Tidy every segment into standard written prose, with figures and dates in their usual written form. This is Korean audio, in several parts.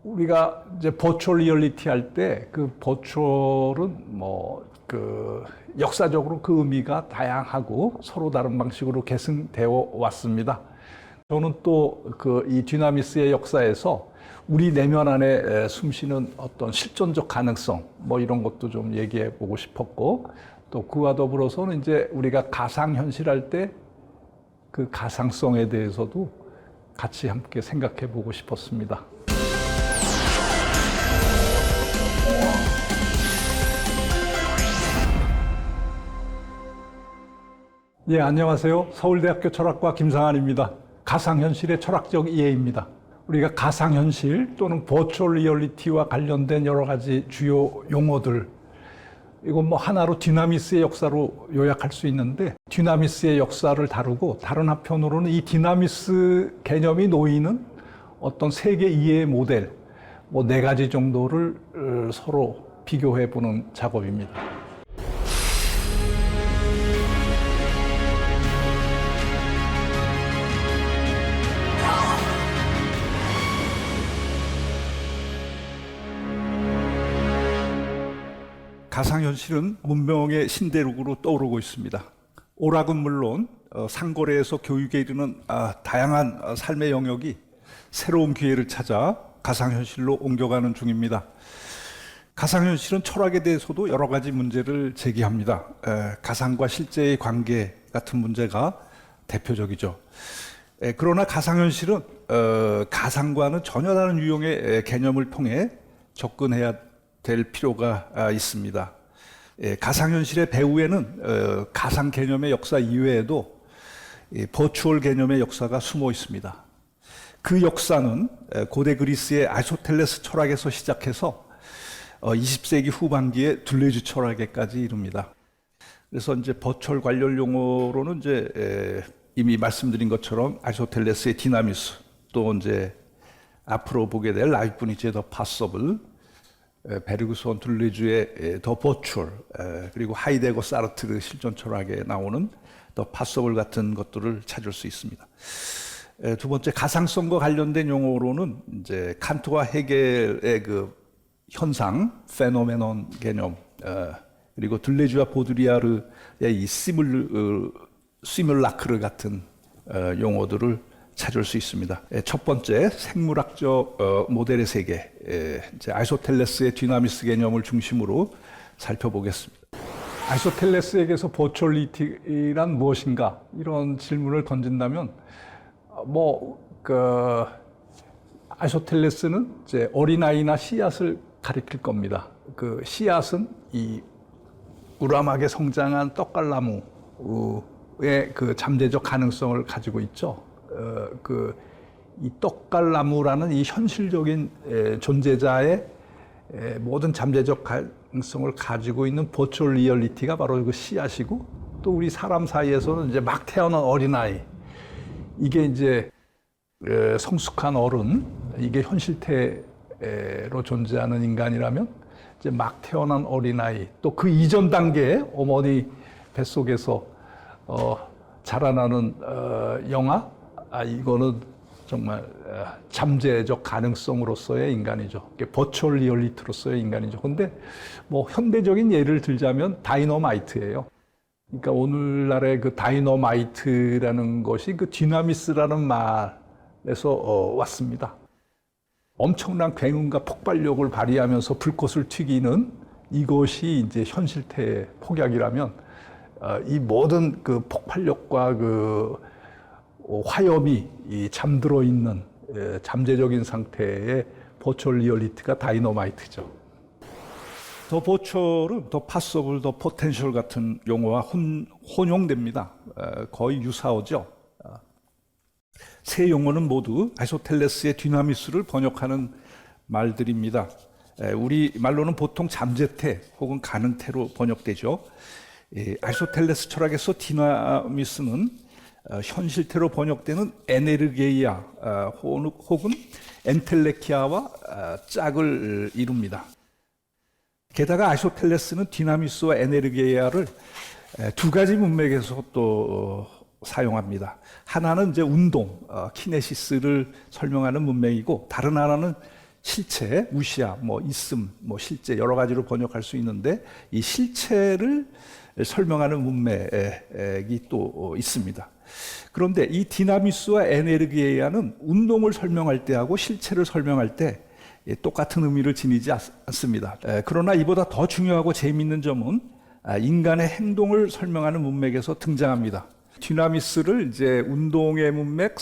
우리가 이제 버추얼 리얼리티 할 때 그 버추얼은 역사적으로 그 의미가 다양하고 서로 다른 방식으로 계승되어 왔습니다. 저는 또 이 디나미스의 역사에서 우리 내면 안에 숨쉬는 어떤 실존적 가능성 이런 것도 좀 얘기해 보고 싶었고, 또 그와 더불어서는 이제 우리가 가상현실 할 때 그 가상성에 대해서도 같이 함께 생각해 보고 싶었습니다. 예, 안녕하세요. 서울대학교 철학과 김상환입니다. 가상현실의 철학적 이해입니다. 우리가 가상현실 또는 버추얼 리얼리티와 관련된 여러 가지 주요 용어들, 이건 하나로 디나미스의 역사로 요약할 수 있는데, 디나미스의 역사를 다루고 다른 한편으로는 이 디나미스 개념이 놓이는 어떤 세계 이해 모델, 네 가지 정도를 서로 비교해 보는 작업입니다. 가상현실은 문명의 신대륙으로 떠오르고 있습니다. 오락은 물론 상거래에서 교육에 이르는 다양한 삶의 영역이 새로운 기회를 찾아 가상현실로 옮겨가는 중입니다. 가상현실은 철학에 대해서도 여러 가지 문제를 제기합니다. 가상과 실제의 관계 같은 문제가 대표적이죠. 그러나 가상현실은 가상과는 전혀 다른 유형의 개념을 통해 접근해야 될 필요가 있습니다. 가상현실의 배후에는 가상 개념의 역사 이외에도 버추얼 개념의 역사가 숨어 있습니다. 그 역사는 고대 그리스의 아리스토텔레스 철학에서 시작해서 20세기 후반기에 둘레주 철학에까지 이릅니다. 그래서 이제 버추얼 관련 용어로는 이제 이미 말씀드린 것처럼 아리스토텔레스의 디나미스, 또 이제 앞으로 보게 될 라이프 니츠의 더 파서블, 베르그손 둘레주의 더 버추얼, 그리고 하이데거 사르트르 실존 철학에 나오는 더 파서블 같은 것들을 찾을 수 있습니다. 두 번째, 가상성과 관련된 용어로는 이제 칸트와 헤겔의 그 현상, 페노메논 개념, 그리고 둘레주와 보드리아르의 이 시뮬라크르 같은 용어들을 찾을 수 있습니다. 첫 번째, 생물학적 모델의 세계, 이제 아리스토텔레스의 디나미스 개념을 중심으로 살펴보겠습니다. 아리스토텔레스에게서 버추얼리티란 무엇인가? 이런 질문을 던진다면, 아리스토텔레스는 이제 어린아이나 씨앗을 가리킬 겁니다. 그 씨앗은 이 우람하게 성장한 떡갈나무의 그 잠재적 가능성을 가지고 있죠. 이 떡갈나무라는 이 현실적인 존재자의 모든 잠재적 가능성을 가지고 있는 버추얼 리얼리티가 바로 그 씨앗이고, 또 우리 사람 사이에서는 이제 막 태어난 어린아이, 이게 이제 성숙한 어른, 이게 현실태로 존재하는 인간이라면, 이제 막 태어난 어린아이, 또 그 이전 단계에 어머니 뱃속에서 자라나는 영아, 이거는 정말 잠재적 가능성으로서의 인간이죠. 버추얼 리얼리티로서의 인간이죠. 근데 현대적인 예를 들자면 다이너마이트예요. 그러니까 오늘날의 그 다이너마이트라는 것이 그 디나미스라는 말에서 왔습니다. 엄청난 굉음과 폭발력을 발휘하면서 불꽃을 튀기는 이것이 이제 현실태의 폭약이라면, 이 모든 그 폭발력과 그 화염이 잠들어 있는 잠재적인 상태의 버추얼 리얼리티가 다이너마이트죠. 더 버추얼은 더 파서블, 더 포텐셜 같은 용어와 혼용됩니다. 거의 유사어죠. 세 용어는 모두 아리스토텔레스의 디나미스를 번역하는 말들입니다. 우리 말로는 보통 잠재태 혹은 가능태로 번역되죠. 아리스토텔레스 철학에서 디나미스는 현실태로 번역되는 에네르게이아 혹은 엔텔레키아와 짝을 이룹니다. 게다가 아리스토텔레스는 디나미스와 에네르게이아를 두 가지 문맥에서 또 사용합니다. 하나는 이제 운동, 키네시스를 설명하는 문맥이고, 다른 하나는 실체, 우시아, 뭐 있음, 뭐 실제 여러 가지로 번역할 수 있는데 이 실체를 설명하는 문맥이 또 있습니다. 그런데 이 디나미스와 에네르기에아는 운동을 설명할 때하고 실체를 설명할 때 똑같은 의미를 지니지 않습니다. 그러나 이보다 더 중요하고 재미있는 점은 인간의 행동을 설명하는 문맥에서 등장합니다. 디나미스를 이제 운동의 문맥,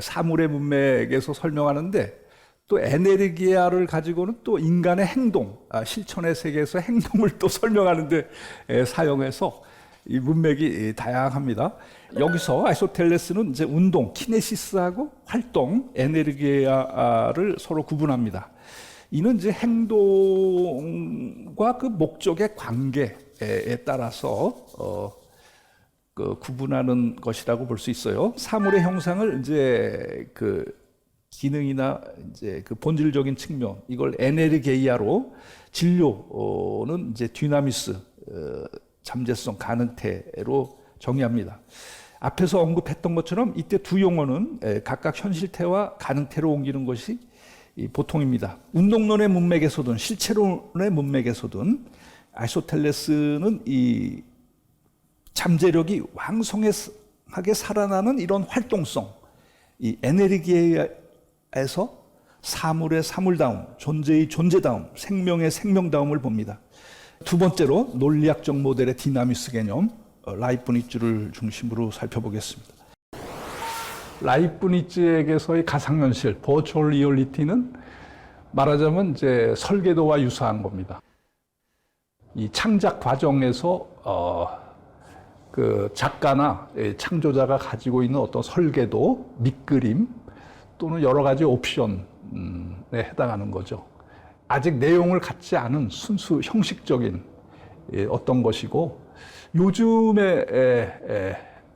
사물의 문맥에서 설명하는데 또 에네르기아를 가지고는 또 인간의 행동, 실천의 세계에서 행동을 또 설명하는데 사용해서 이 문맥이 다양합니다. 여기서 아리스토텔레스는 이제 운동, 키네시스하고 활동, 에네르기아를 서로 구분합니다. 이는 이제 행동과 그 목적의 관계에 따라서 구분하는 것이라고 볼 수 있어요. 사물의 형상을 이제 그 기능이나 이제 그 본질적인 측면, 이걸 에네르게이아로, 진료는 이제 디나미스, 잠재성, 가능태로 정의합니다. 앞에서 언급했던 것처럼 이때 두 용어는 각각 현실태와 가능태로 옮기는 것이 보통입니다. 운동론의 문맥에서든 실체론의 문맥에서든 아리스토텔레스는 이 잠재력이 왕성하게 살아나는 이런 활동성, 이 에네르기에서 사물의 사물다움, 존재의 존재다움, 생명의 생명다움을 봅니다. 두 번째로 논리학적 모델의 디나미스 개념, 라이프니츠를 중심으로 살펴보겠습니다. 라이프니츠에게서의 가상현실, 버추얼 리얼리티는 말하자면 이제 설계도와 유사한 겁니다. 이 창작 과정에서 그 작가나 창조자가 가지고 있는 어떤 설계도, 밑그림 또는 여러 가지 옵션에 해당하는 거죠. 아직 내용을 갖지 않은 순수 형식적인 어떤 것이고, 요즘에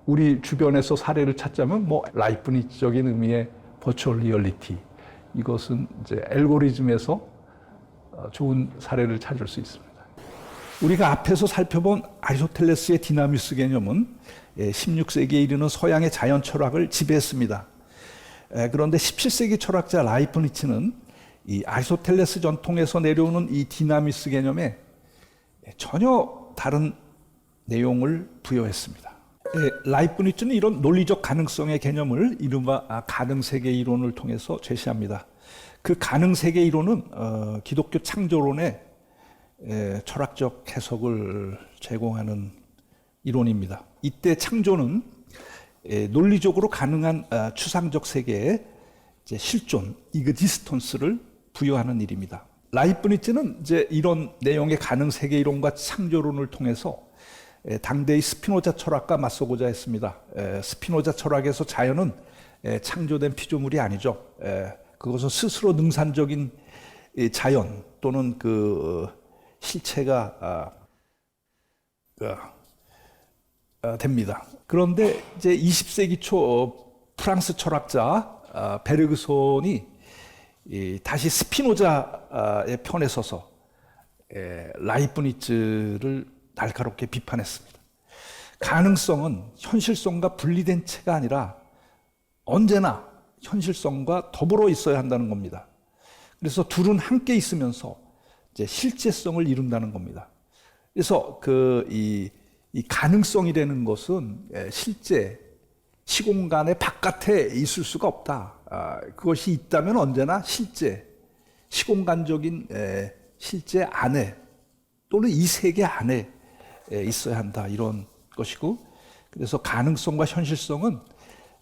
우리 주변에서 사례를 찾자면 뭐 라이프니츠적인 의미의 버추얼 리얼리티, 이것은 이제 알고리즘에서 좋은 사례를 찾을 수 있습니다. 우리가 앞에서 살펴본 아리스토텔레스의 디나미스 개념은 16세기에 이르는 서양의 자연 철학을 지배했습니다. 그런데 17세기 철학자 라이프니츠는 이 아리스토텔레스 전통에서 내려오는 이 디나미스 개념에 전혀 다른 내용을 부여했습니다. 라이프니츠는 이런 논리적 가능성의 개념을 이른바 가능세계 이론을 통해서 제시합니다. 그 가능세계 이론은 기독교 창조론의 철학적 해석을 제공하는 이론입니다. 이때 창조는 논리적으로 가능한 추상적 세계에 실존, 이그지스턴스를 부여하는 일입니다. 라이프니츠는 이제 이런 내용의 가능 세계 이론과 창조론을 통해서 당대의 스피노자 철학과 맞서고자 했습니다. 스피노자 철학에서 자연은 창조된 피조물이 아니죠. 그것은 스스로 능산적인 자연 또는 그 실체가 됩니다. 그런데 이제 20세기 초 프랑스 철학자 베르그손이 다시 스피노자의 편에 서서 라이프니츠를 날카롭게 비판했습니다. 가능성은 현실성과 분리된 체가 아니라 언제나 현실성과 더불어 있어야 한다는 겁니다. 그래서 둘은 함께 있으면서 이제 실제성을 이룬다는 겁니다. 그래서 이 가능성이라는 것은 실제 시공간의 바깥에 있을 수가 없다. 그것이 있다면 언제나 실제, 시공간적인 실제 안에 또는 이 세계 안에 있어야 한다. 이런 것이고, 그래서 가능성과 현실성은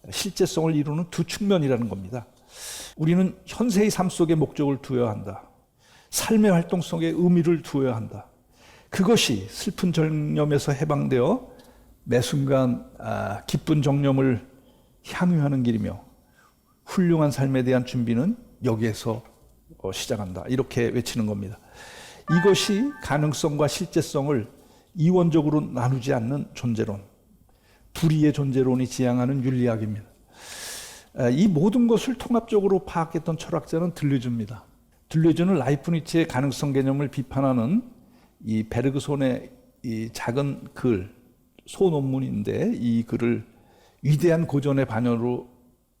실제성을 이루는 두 측면이라는 겁니다. 우리는 현세의 삶 속에 목적을 두어야 한다. 삶의 활동성에 의미를 두어야 한다. 그것이 슬픈 정념에서 해방되어 매 순간 기쁜 정념을 향유하는 길이며 훌륭한 삶에 대한 준비는 여기에서 시작한다. 이렇게 외치는 겁니다. 이것이 가능성과 실제성을 이원적으로 나누지 않는 존재론, 불의의 존재론이 지향하는 윤리학입니다. 이 모든 것을 통합적으로 파악했던 철학자는 들르즈입니다. 들르즈는 라이프니츠의 가능성 개념을 비판하는 이 베르그손의 이 작은 글, 소논문인데 이 글을 위대한 고전의 반열로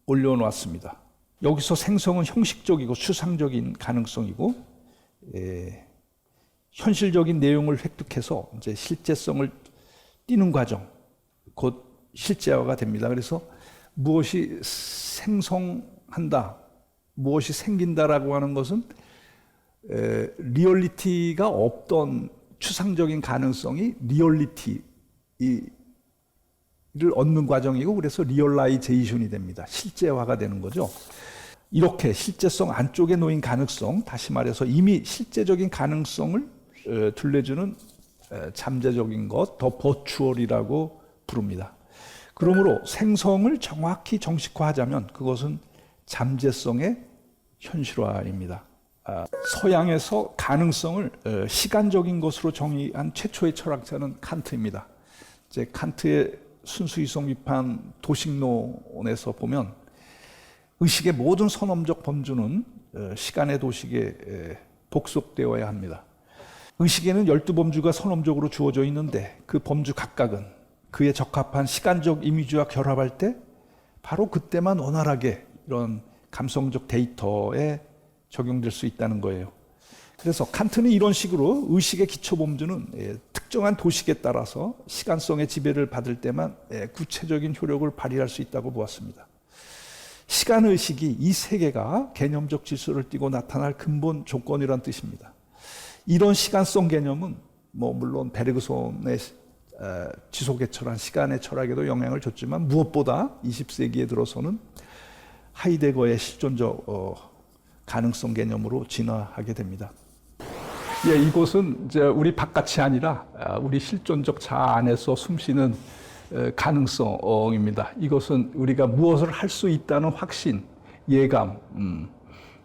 올려놓았습니다. 여기서 생성은 형식적이고 추상적인 가능성이고, 현실적인 내용을 획득해서 이제 실제성을 띠는 과정, 곧 실제화가 됩니다. 그래서 무엇이 생성한다, 무엇이 생긴다라고 하는 것은 리얼리티가 없던 추상적인 가능성이 리얼리티를 얻는 과정이고, 그래서 리얼라이제이션이 됩니다. 실제화가 되는 거죠. 이렇게 실제성 안쪽에 놓인 가능성, 다시 말해서 이미 실제적인 가능성을 둘러주는 잠재적인 것, 더 버추얼이라고 부릅니다. 그러므로 생성을 정확히 정식화하자면 그것은 잠재성의 현실화입니다. 서양에서 가능성을 시간적인 것으로 정의한 최초의 철학자는 칸트입니다. 이제 칸트의 순수이성 비판 도식론에서 보면 의식의 모든 선험적 범주는 시간의 도식에 복속되어야 합니다. 의식에는 12범주가 선험적으로 주어져 있는데 그 범주 각각은 그에 적합한 시간적 이미지와 결합할 때 바로 그때만 원활하게 이런 감성적 데이터에 적용될 수 있다는 거예요. 그래서 칸트는 이런 식으로 의식의 기초범주는 특정한 도식에 따라서 시간성의 지배를 받을 때만 구체적인 효력을 발휘할 수 있다고 보았습니다. 시간의식이 이 세계가 개념적 질서를 띠고 나타날 근본 조건이란 뜻입니다. 이런 시간성 개념은 물론 베르그손의 지속개철한 시간의 철학에도 영향을 줬지만 무엇보다 20세기에 들어서는 하이데거의 실존적 가능성 개념으로 진화하게 됩니다. 이곳은 이제 우리 바깥이 아니라 우리 실존적 자아 안에서 숨쉬는 가능성입니다. 이것은 우리가 무엇을 할 수 있다는 확신, 예감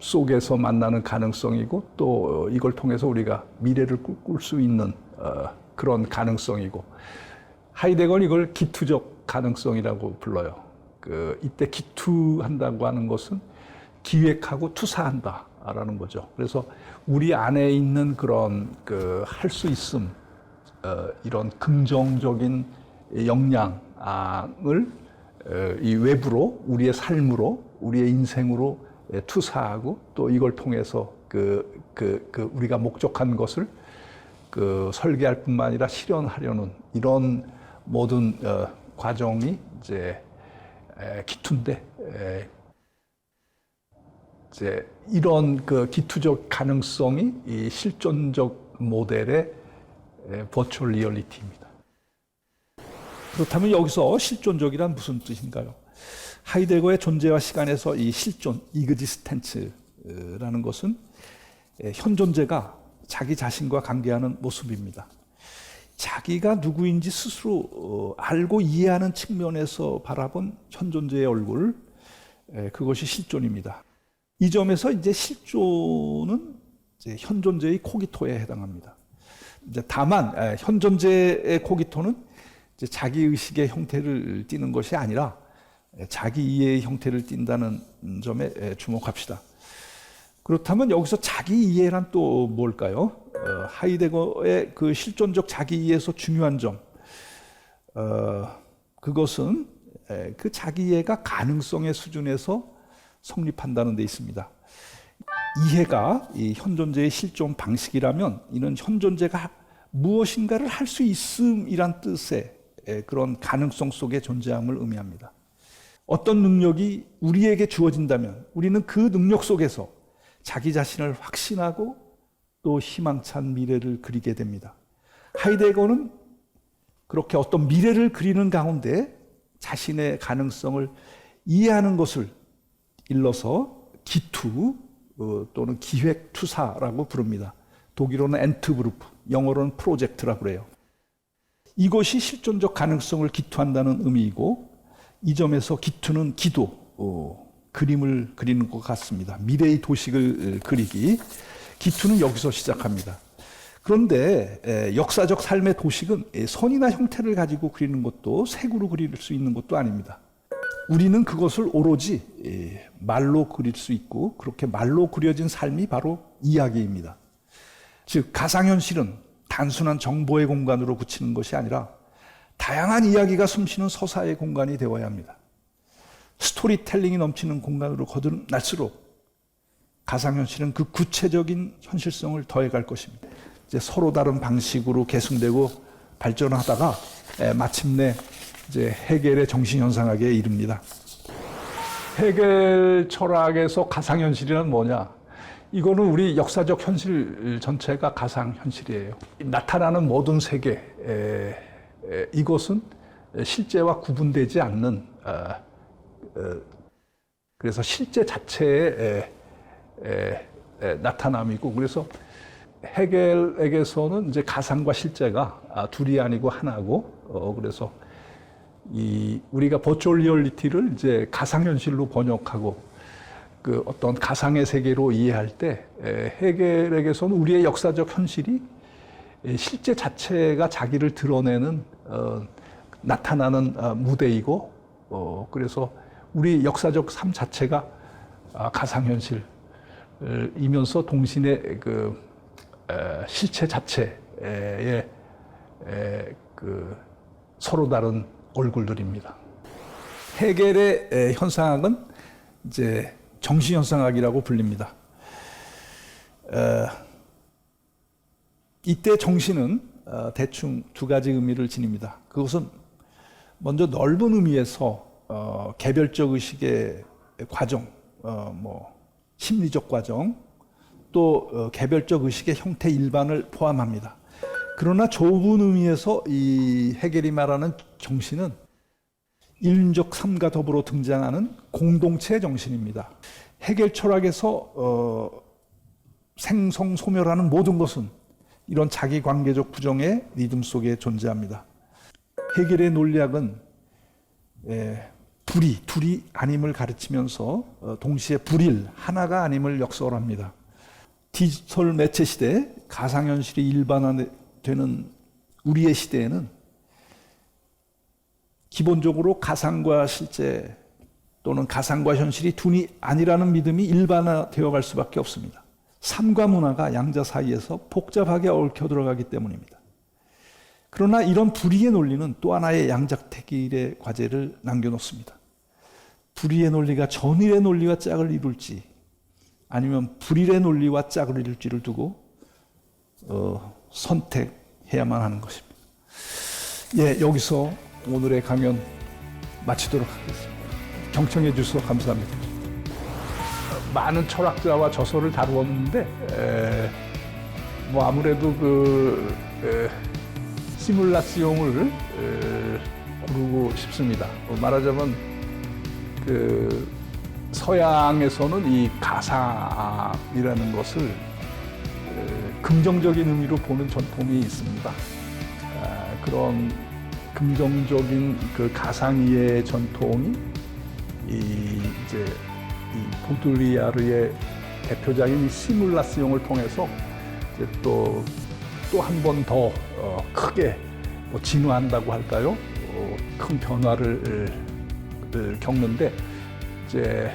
속에서 만나는 가능성이고, 또 이걸 통해서 우리가 미래를 꿈꿀 수 있는 그런 가능성이고, 하이데거는 이걸 기투적 가능성이라고 불러요. 이때 기투한다고 하는 것은 기획하고 투사한다라는 거죠. 그래서 우리 안에 있는 그런 할 수 있음, 이런 긍정적인 역량을 이 외부로, 우리의 삶으로, 우리의 인생으로 투사하고, 또 이걸 통해서 우리가 목적한 것을 설계할 뿐만 아니라 실현하려는 이런 모든 과정이 이제 기투인데, 이제 이런 기투적 가능성이 이 실존적 모델의 버추얼 리얼리티입니다. 그렇다면 여기서 실존적이란 무슨 뜻인가요? 하이데거의 존재와 시간에서 이 실존, 이그지스텐츠라는 것은 현존재가 자기 자신과 관계하는 모습입니다. 자기가 누구인지 스스로 알고 이해하는 측면에서 바라본 현존재의 얼굴, 그것이 실존입니다. 이 점에서 이제 실존은 이제 현존재의 코기토에 해당합니다. 이제 다만 현존재의 코기토는 이제 자기 의식의 형태를 띠는 것이 아니라 자기 이해의 형태를 띈다는 점에 주목합시다. 그렇다면 여기서 자기 이해란 또 뭘까요? 하이데거의 그 실존적 자기 이해에서 중요한 점, 그것은 그 자기 이해가 가능성의 수준에서 성립한다는 데 있습니다. 이해가 이 현존재의 실존 방식이라면 이는 현존재가 무엇인가를 할 수 있음이란 뜻의 그런 가능성 속에 존재함을 의미합니다. 어떤 능력이 우리에게 주어진다면 우리는 그 능력 속에서 자기 자신을 확신하고 또 희망찬 미래를 그리게 됩니다. 하이데거는 그렇게 어떤 미래를 그리는 가운데 자신의 가능성을 이해하는 것을 일러서 기투 또는 기획투사라고 부릅니다. 독일어는 엔트브루프, 영어로는 프로젝트라고 그래요. 이것이 실존적 가능성을 기투한다는 의미이고, 이 점에서 기투는 기도, 그림을 그리는 것 같습니다. 미래의 도식을 그리기, 기투는 여기서 시작합니다. 그런데 역사적 삶의 도식은 선이나 형태를 가지고 그리는 것도, 색으로 그릴 수 있는 것도 아닙니다. 우리는 그것을 오로지 말로 그릴 수 있고, 그렇게 말로 그려진 삶이 바로 이야기입니다. 즉 가상현실은 단순한 정보의 공간으로 그치는 것이 아니라 다양한 이야기가 숨쉬는 서사의 공간이 되어야 합니다. 스토리텔링이 넘치는 공간으로 거듭날수록 가상현실은 그 구체적인 현실성을 더해갈 것입니다. 이제 서로 다른 방식으로 계승되고 발전하다가 마침내 이제 헤겔의 정신현상학에 이릅니다. 헤겔 철학에서 가상현실이란 뭐냐? 이거는 우리 역사적 현실 전체가 가상현실이에요. 나타나는 모든 세계, 이것은 실제와 구분되지 않는, 그래서 실제 자체의 나타남이고, 그래서 헤겔에게서는 이제 가상과 실제가 둘이 아니고 하나고, 그래서 우리가 버추얼 리얼리티를 이제 가상현실로 번역하고 그 어떤 가상의 세계로 이해할 때 헤겔에게서는 우리의 역사적 현실이 실제 자체가 자기를 드러내는 나타나는 무대이고, 그래서 우리 역사적 삶 자체가 가상현실이면서 동시에 그 실체 자체의 그 서로 다른 얼굴들입니다. 헤겔의 현상학은 이제 정신현상학이라고 불립니다. 이때 정신은 대충 두 가지 의미를 지닙니다. 그것은 먼저 넓은 의미에서 개별적 의식의 과정, 심리적 과정, 또 개별적 의식의 형태 일반을 포함합니다. 그러나 좁은 의미에서 이 헤겔이 말하는 정신은 인륜적 삶과 더불어 등장하는 공동체 정신입니다. 헤겔 철학에서 생성소멸하는 모든 것은 이런 자기관계적 부정의 리듬 속에 존재합니다. 헤겔의 논리학은 둘이 아님을 가르치면서 동시에 불일, 하나가 아님을 역설합니다. 디지털 매체 시대, 가상현실이 일반화되는 우리의 시대에는 기본적으로 가상과 실제 또는 가상과 현실이 둘이 아니라는 믿음이 일반화되어 갈 수밖에 없습니다. 삶과 문화가 양자 사이에서 복잡하게 얽혀 들어가기 때문입니다. 그러나 이런 불의의 논리는 또 하나의 양자택일의 과제를 남겨놓습니다. 불의의 논리가 전일의 논리와 짝을 이룰지 아니면 불일의 논리와 짝을 이룰지를 두고 선택해야만 하는 것입니다. 여기서 오늘의 강연 마치도록 하겠습니다. 경청해 주셔서 감사합니다. 많은 철학자와 저서를 다루었는데 아무래도 시뮬라시옹을 고르고 싶습니다. 말하자면 서양에서는 이 가상이라는 것을 긍정적인 의미로 보는 전통이 있습니다. 그런 긍정적인 그 가상이의 전통이 이제 이 보들리아르의 대표작인 이 시뮬라시옹을 통해서 이제 또 한 번 더 크게 진화한다고 할까요? 큰 변화를 겪는데 이제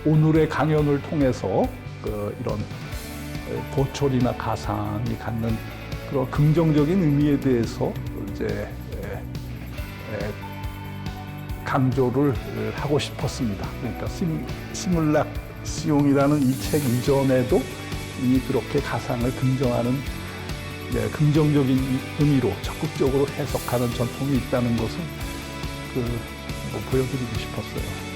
오늘의 강연을 통해서 이런 버추얼이나 가상이 갖는 그런 긍정적인 의미에 대해서 이제 강조를 하고 싶었습니다. 그러니까 시뮬라시옹이라는 이 책 이전에도 이미 그렇게 가상을 긍정하는 긍정적인 의미로 적극적으로 해석하는 전통이 있다는 것을 보여드리고 싶었어요.